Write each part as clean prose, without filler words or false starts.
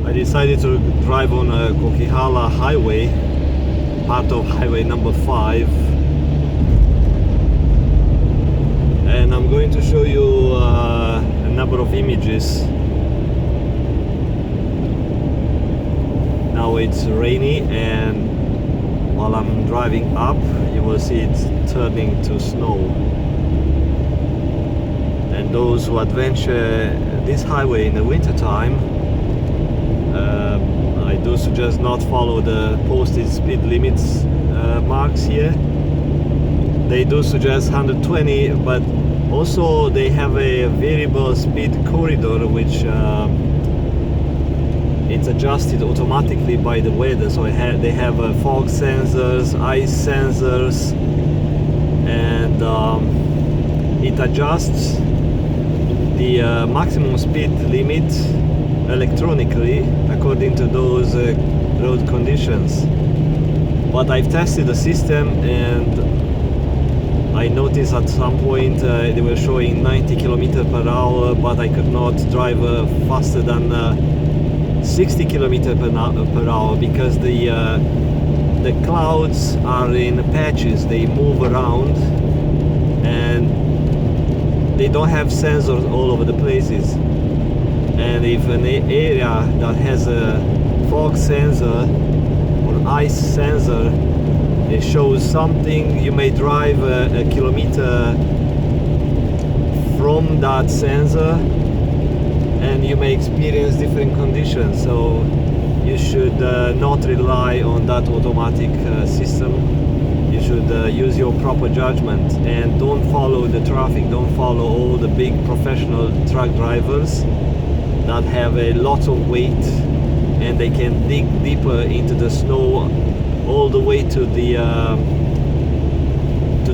I decided to drive on Coquihalla Highway, part of highway number 5, and I'm going to show you a number of images. Now it's rainy, and while I'm driving up you will see it's turning to snow, and those who adventure this highway in the winter time, I do suggest not follow the posted speed limits marks here. They do suggest 120, but also they have a variable speed corridor which it's adjusted automatically by the weather. So they have fog sensors, ice sensors, and it adjusts the maximum speed limit electronically according to those road conditions. But I've tested the system, and I noticed at some point they were showing 90 km/h, but I could not drive faster than 60 km/h because the clouds are in patches, they move around, and they don't have sensors all over the places. And if an area that has a fog sensor or ice sensor, it shows something, you may drive a kilometer from that sensor and you may experience different conditions. So you should not rely on that automatic system. You should use your proper judgment, and don't follow the traffic, don't follow all the big professional truck drivers that have a lot of weight, and they can dig deeper into the snow all the way to the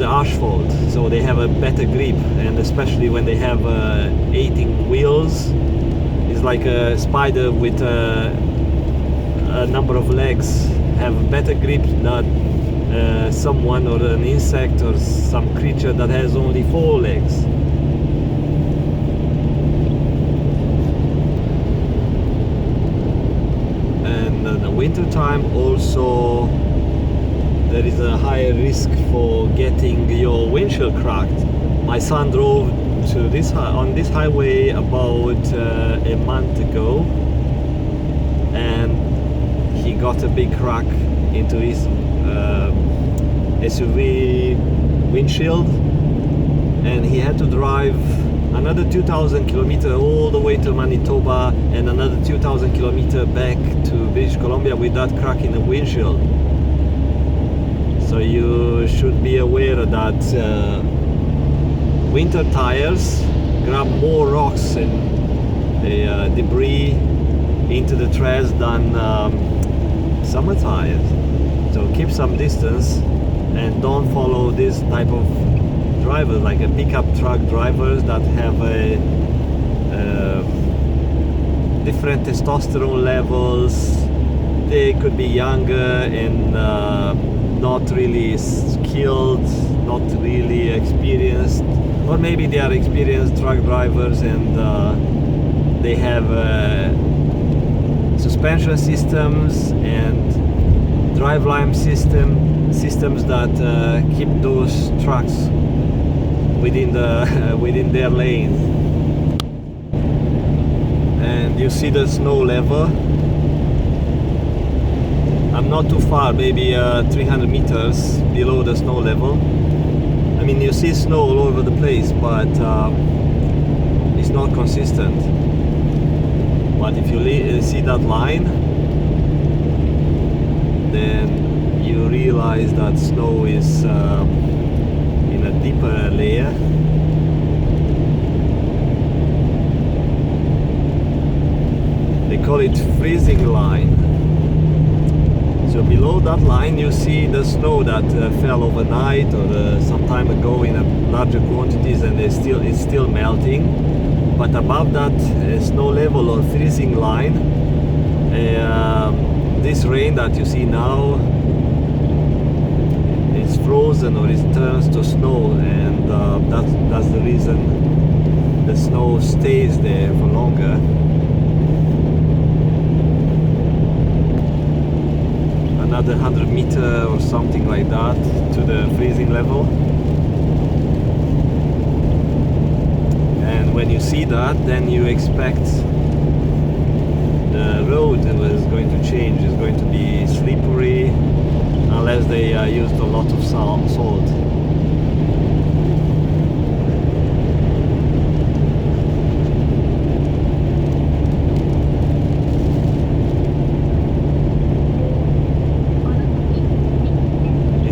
asphalt, so they have a better grip. And especially when they have 18 wheels, it's like a spider with a number of legs, have better grip than someone or an insect or some creature that has only 4 legs. Winter time also, there is a higher risk for getting your windshield cracked. My son drove to on this highway about a month ago, and he got a big crack into his SUV windshield, and he had to drive another 2,000 kilometers all the way to Manitoba and another 2,000 kilometers back to British Columbia with that crack in the windshield. So you should be aware that winter tires grab more rocks and debris into the treads than summer tires. So keep some distance and don't follow this type of drivers, like a pickup truck drivers that have a different testosterone levels. They could be younger and not really skilled, not really experienced, or maybe they are experienced truck drivers and they have suspension systems and driveline systems that keep those trucks within their lane. And you see the snow level. I'm not too far, maybe 300 meters below the snow level. I mean, you see snow all over the place, but it's not consistent. But if you see that line, then you realize that snow is in a deeper layer. They call it freezing line. So below that line you see the snow that fell overnight or some time ago in larger quantities, and it's still melting. But above that snow level or freezing line, this rain that you see now is frozen or it turns to snow, and that's the reason the snow stays there for longer. another 100 meter or something like that to the freezing level. And when you see that, then you expect the road is going to change. It's going to be slippery unless they used a lot of salt.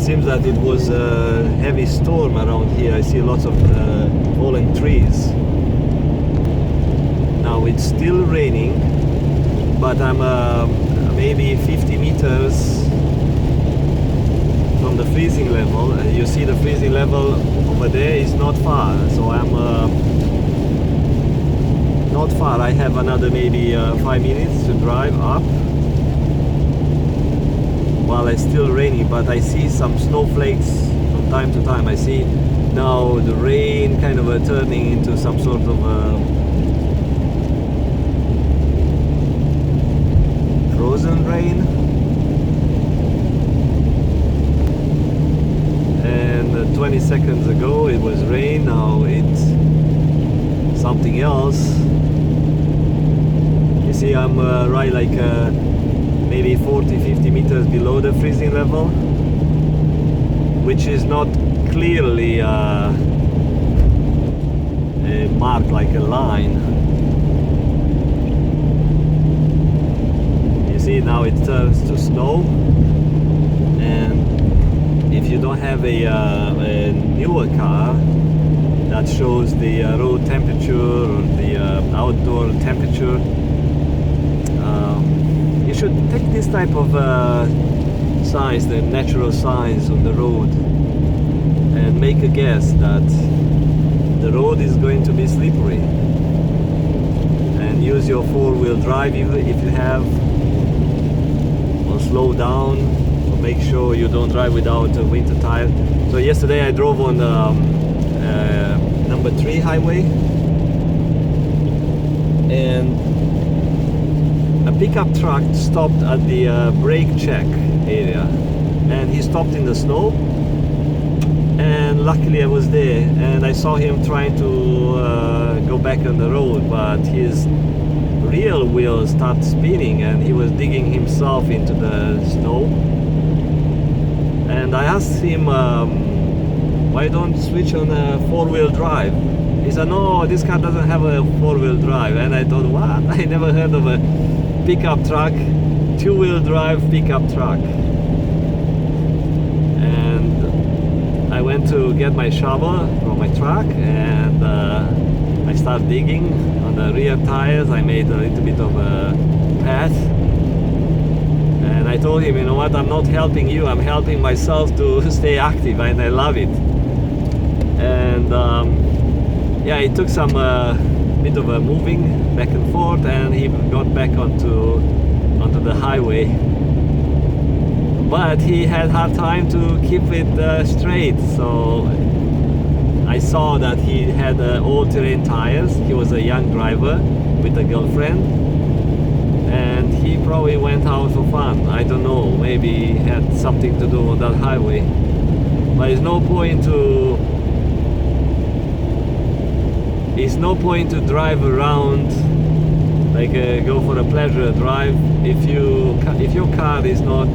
Seems that it was a heavy storm around here. I see lots of fallen trees. Now it's still raining, but I'm maybe 50 meters from the freezing level. You see the freezing level over there is not far, so I'm not far. I have another maybe 5 minutes to drive up while it's still raining, but I see some snowflakes from time to time. I see now the rain kind of turning into some sort of frozen rain. And 20 seconds ago it was rain, now it's something else. You see I'm right like maybe 40-50 meters below the freezing level, which is not clearly marked like a line. You see now it turns to snow, and if you don't have a newer car that shows the road temperature or the outdoor temperature, you should take this type of signs, the natural signs on the road, and make a guess that the road is going to be slippery, and use your four-wheel drive if you have, or slow down, or make sure you don't drive without a winter tire. So yesterday I drove on number 3 highway, and a pickup truck stopped at the brake check area, and he stopped in the snow, and luckily I was there, and I saw him trying to go back on the road, but his real wheel started spinning and he was digging himself into the snow. And I asked him, why don't switch on a four-wheel drive? He said, no, this car doesn't have a four-wheel drive. And I thought, what? I never heard of a pickup truck, two-wheel drive pickup truck. And I went to get my shovel from my truck, and I started digging on the rear tires. I made a little bit of a path, and I told him, you know what, I'm not helping you, I'm helping myself to stay active, and I love it. And yeah, it took some bit of a moving back and forth, and he got back onto the highway, but he had hard time to keep it straight. So I saw that he had all-terrain tires. He was a young driver with a girlfriend, and he probably went out for fun. I don't know, maybe he had something to do on that highway. But it's no point to drive around, like go for a pleasure drive, if your car is not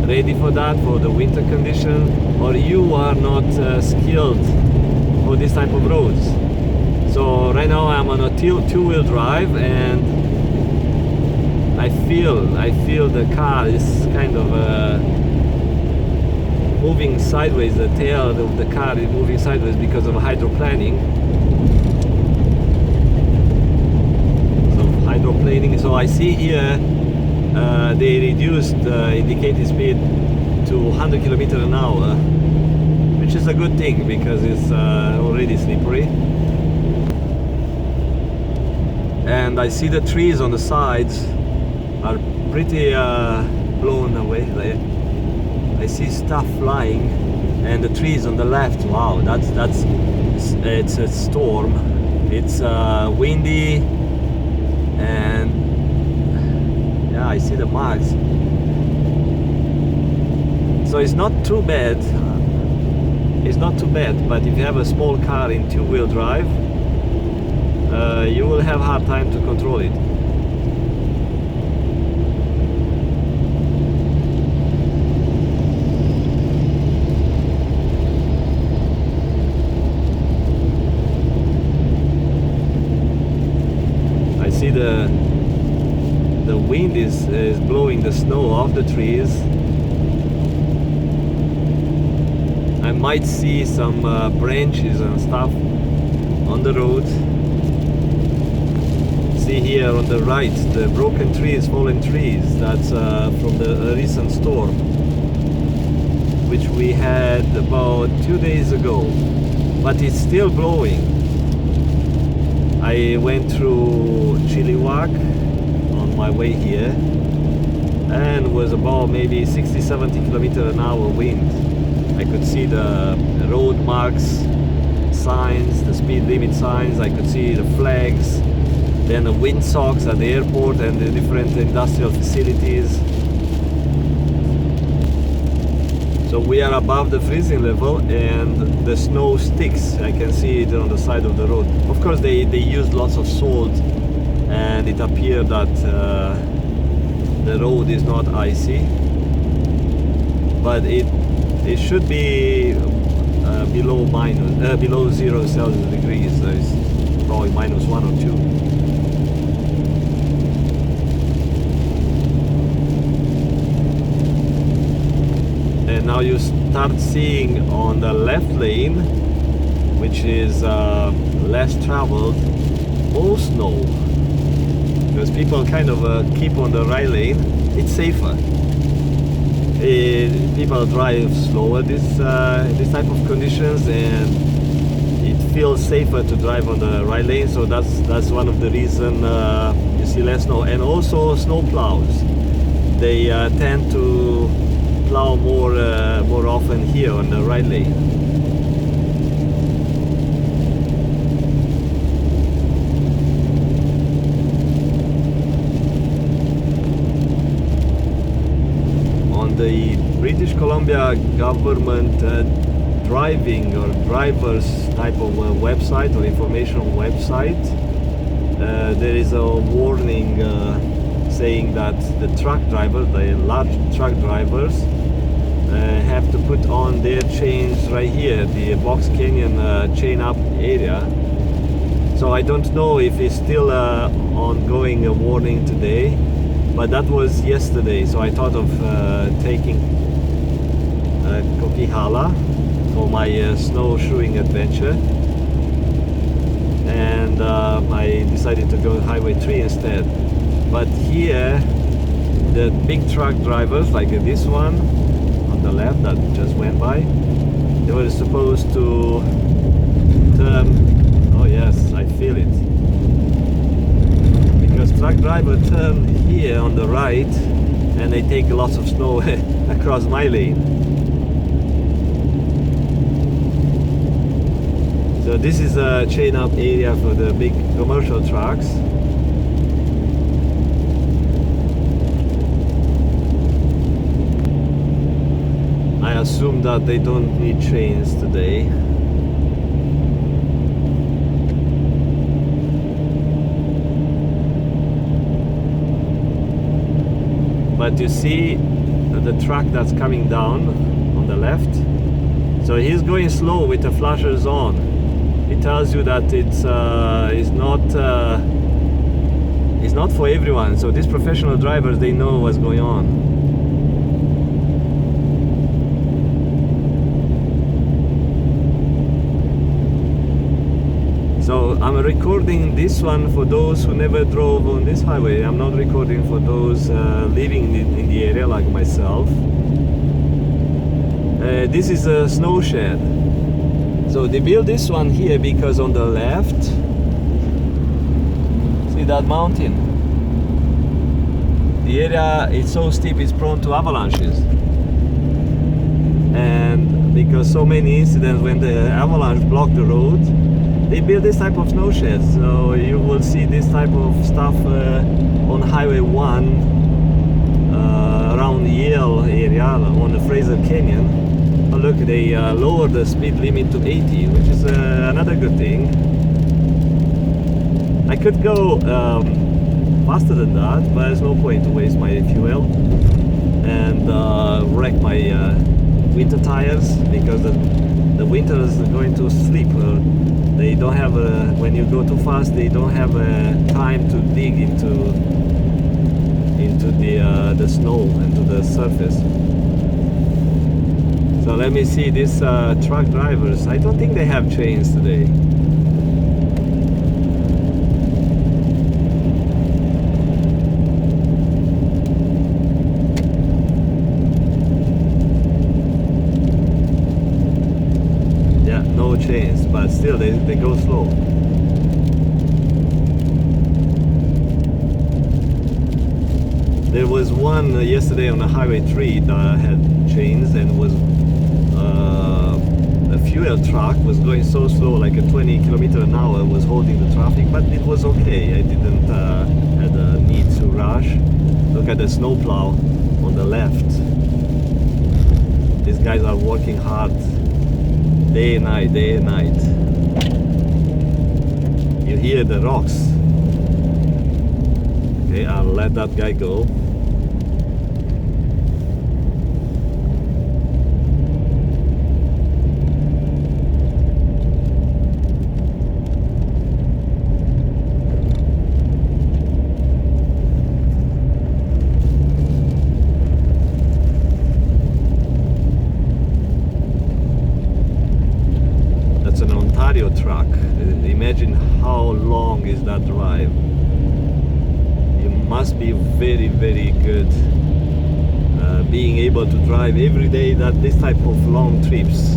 ready for that, for the winter condition, or you are not skilled for this type of roads. So right now I'm on a two-wheel drive, and I feel the car is kind of moving sideways. The tail of the car is moving sideways because of hydroplaning. So I see here they reduced indicated speed to 100 kilometers an hour, which is a good thing because it's already slippery. And I see the trees on the sides are pretty blown away. I see stuff flying, and the trees on the left, wow, it's a storm. It's windy, and yeah, I see the marks. So it's not too bad. It's not too bad, but if you have a small car in two-wheel drive, you will have hard time to control it. I see the wind is blowing the snow off the trees. I might see some branches and stuff on the road. See here on the right the broken trees, fallen trees. That's from the recent storm, which we had about 2 days ago, but it's still blowing. I went through Coquihalla on my way here and was about maybe 60-70 km/h wind. I could see the road marks, signs, the speed limit signs. I could see the flags, then the windsocks at the airport and the different industrial facilities. So we are above the freezing level and the snow sticks. I can see it on the side of the road. Of course they used lots of salt and it appeared that the road is not icy, but it should be below 0 Celsius degrees. So it's probably -1 or 2. And now you start seeing on the left lane, which is less traveled, more snow, because people kind of keep on the right lane. It's safer. People drive slower this type of conditions, and it feels safer to drive on the right lane. So that's one of the reason you see less snow. And also snow plows, they tend to plow more often here on the right lane. The British Columbia government driving or drivers type of website or informational website, there is a warning saying that the truck drivers, the large truck drivers, have to put on their chains right here, the Box Canyon chain up area. So I don't know if it's still ongoing a warning today, but that was yesterday. So I thought of taking Coquihalla for my snowshoeing adventure, and I decided to go Highway 3 instead. But here the big truck drivers, like this one on the left that just went by, they were supposed to turn. Oh yes, I feel it, because truck driver turn here on the right and they take lots of snow across my lane. So this is a chain up area for the big commercial trucks. I assume that they don't need chains today. But you see the truck that's coming down on the left. So he's going slow with the flashers on. It tells you that it's not for everyone. So these professional drivers, they know what's going on. So I'm recording this one for those who never drove on this highway. I'm not recording for those living in the area like myself. This is a snow shed. So they built this one here because on the left, see that mountain? The area is so steep, it's prone to avalanches. And because so many incidents when the avalanche blocked the road, they build this type of snow sheds. So you will see this type of stuff on Highway 1 around Coquihalla area on the Fraser Canyon. Oh look, they lowered the speed limit to 80, which is another good thing. I could go faster than that, but there's no point to waste my fuel and wreck my winter tires, because the winter is going to sleep. They don't have when you go too fast, they don't have time to dig into the snow and to the surface. So let me see these truck drivers. I don't think they have chains today. Yeah, no chains, but still they go slow. There was one yesterday on the Highway 3 that had chains and was a fuel truck was going so slow, like a 20 km/h, was holding the traffic, but it was okay. I didn't had a need to rush. Look at the snowplow on the left. These guys are working hard day and night, day and night. You hear the rocks. Okay, I'll let that guy go. That's an Ontario truck. Imagine how long is that drive. Must be very, very good being able to drive every day this type of long trips.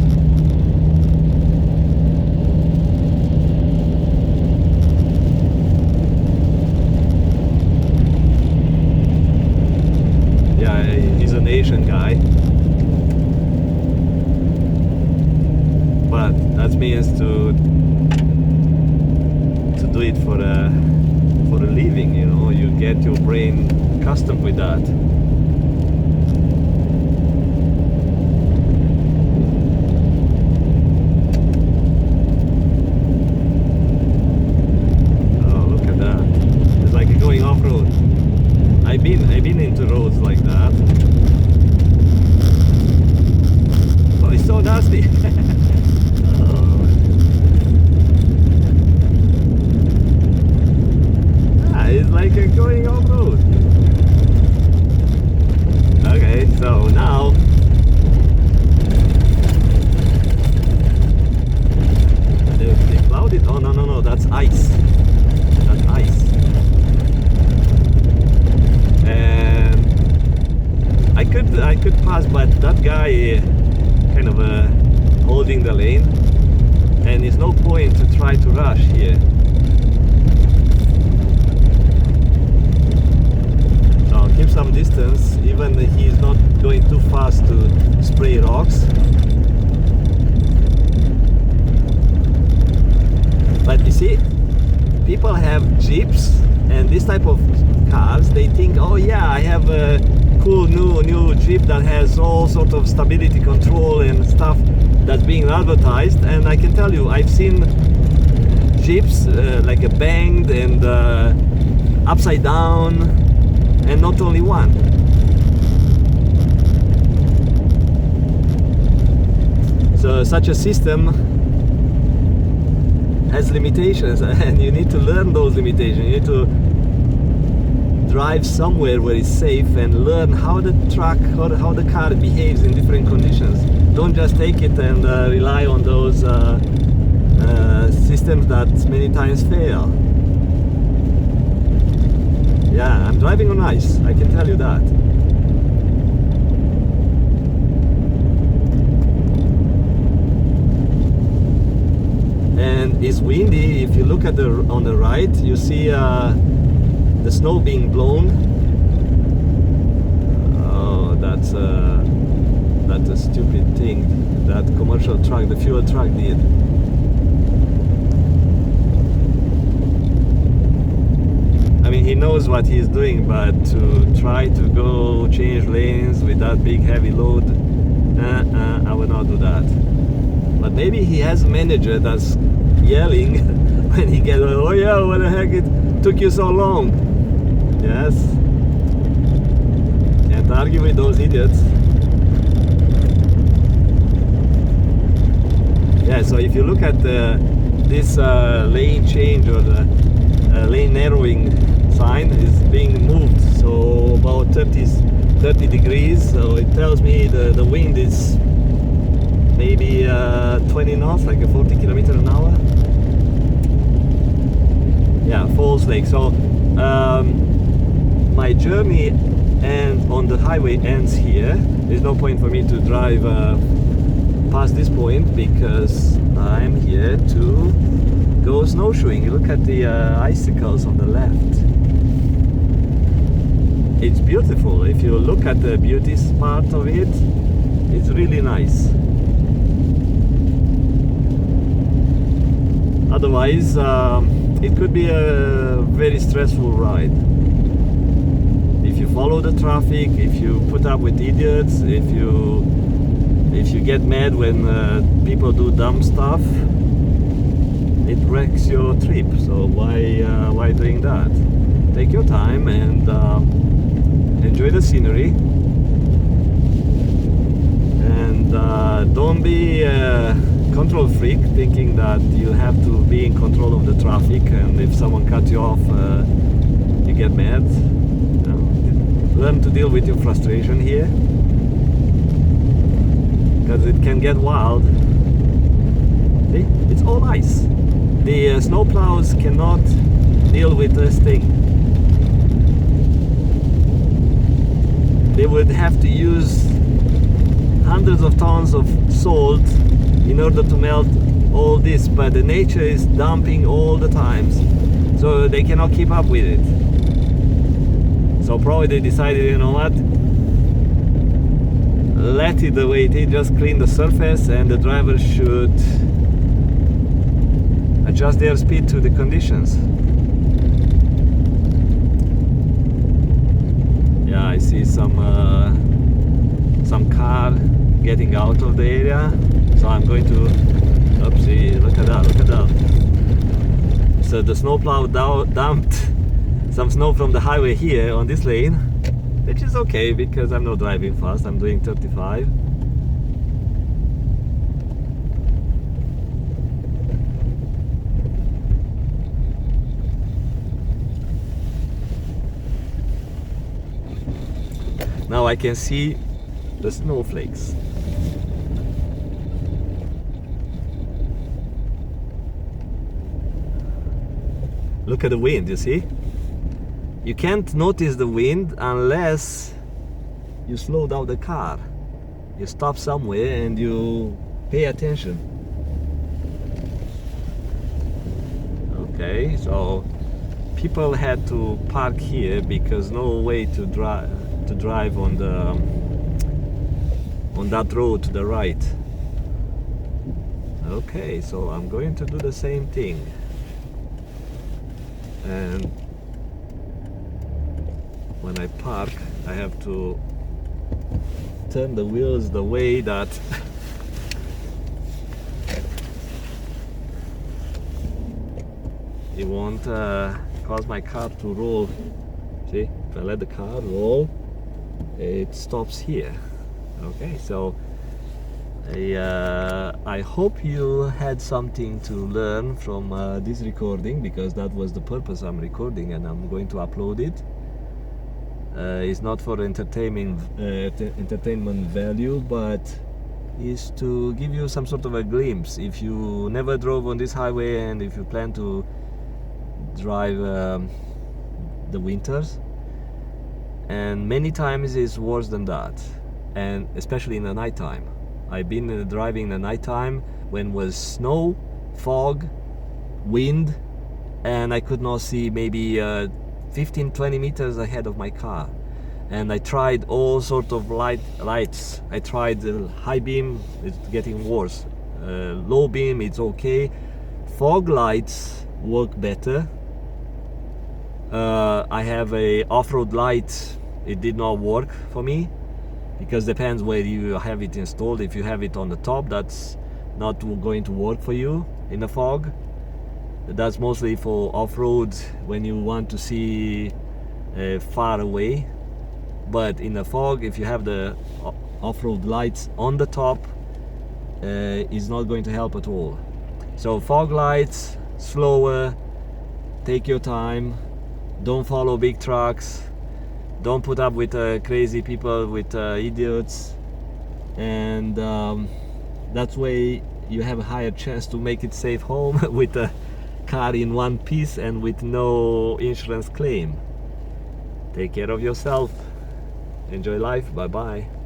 Yeah, he's an Asian guy, but that means to do it for a living, you know. You get your brain accustomed with that. Oh, look at that. It's like going off-road. I've been into roads like that. Oh, it's so nasty. It's like going off-road. Okay, so now they plowed it. Oh no, that's ice. That's ice. And I could pass, but that guy kind of holding the lane, and there's no point to try to rush here. Keep some distance, even he's not going too fast to spray rocks. But you see, people have Jeeps and this type of cars. They think, oh yeah, I have a cool new Jeep that has all sort of stability control and stuff that's being advertised. And I can tell you, I've seen Jeeps like a banged and upside down. And not only one. So such a system has limitations, and you need to learn those limitations. You need to drive somewhere where it's safe and learn how the truck, how the car behaves in different conditions. Don't just take it and rely on those systems that many times fail. Yeah, I'm driving on ice, I can tell you that. And it's windy. If you look at on the right, you see the snow being blown. Oh, that's a stupid thing that commercial truck, the fuel truck, did. I mean, he knows what he's doing, but to try to go change lanes with that big heavy load, I will not do that. But maybe he has a manager that's yelling when he gets, oh yeah, what the heck, it took you so long. Yes, can't argue with those idiots. Yeah, so if you look at this lane change or the lane narrowing sign is being moved, so about 30 degrees, so it tells me the wind is maybe 20 knots, like a 40 kilometers an hour. Yeah, Falls Lake. So my journey and on the highway ends here. There's no point for me to drive past this point because I'm here to go snowshoeing. You look at the icicles on the left. It's beautiful. If you look at the beauty part of it, it's really nice. Otherwise, it could be a very stressful ride. If you follow the traffic, if you put up with idiots, if you get mad when people do dumb stuff, it wrecks your trip. So why doing that? Take your time and enjoy the scenery, and don't be a control freak thinking that you have to be in control of the traffic, and if someone cuts you off you get mad. You know, learn to deal with your frustration here, because it can get wild. See? It's all ice. The snowplows cannot deal with this thing. They would have to use hundreds of tons of salt in order to melt all this, but the nature is dumping all the times, so they cannot keep up with it. So probably they decided, you know what, let it the way it is, just clean the surface, and the driver should adjust their speed to the conditions. Yeah, I see some car getting out of the area, so I'm going to, oopsie, look at that, look at that. So the snowplow dumped some snow from the highway here on this lane, which is okay because I'm not driving fast, I'm doing 35. Now I can see the snowflakes. Look at the wind, you see? You can't notice the wind unless you slow down the car. You stop somewhere and you pay attention. Okay, so people had to park here because no way to drive on that road to the right. Okay, so I'm going to do the same thing, and when I park I have to turn the wheels the way that it won't cause my car to roll. See, if I let the car roll, it stops here. Okay, so I hope you had something to learn from this recording, because that was the purpose. I'm recording and I'm going to upload it. It's not for entertainment value, but is to give you some sort of a glimpse. If you never drove on this highway and if you plan to drive the winters, and many times it's worse than that, and especially in the nighttime. I've been driving in the nighttime when was snow, fog, wind, and I could not see maybe 15-20 meters ahead of my car. And I tried all sort of lights. I tried high beam, it's getting worse. Low beam, it's okay. Fog lights work better. I have a off-road light. It did not work for me, because depends where you have it installed. If you have it on the top, that's not going to work for you in the fog. That's mostly for off-road, when you want to see far away. But in the fog, if you have the off-road lights on the top, it's not going to help at all. So fog lights, slower, take your time, don't follow big trucks, don't put up with crazy people, with idiots, and that way you have a higher chance to make it safe home with a car in one piece and with no insurance claim. Take care of yourself. Enjoy life. Bye bye.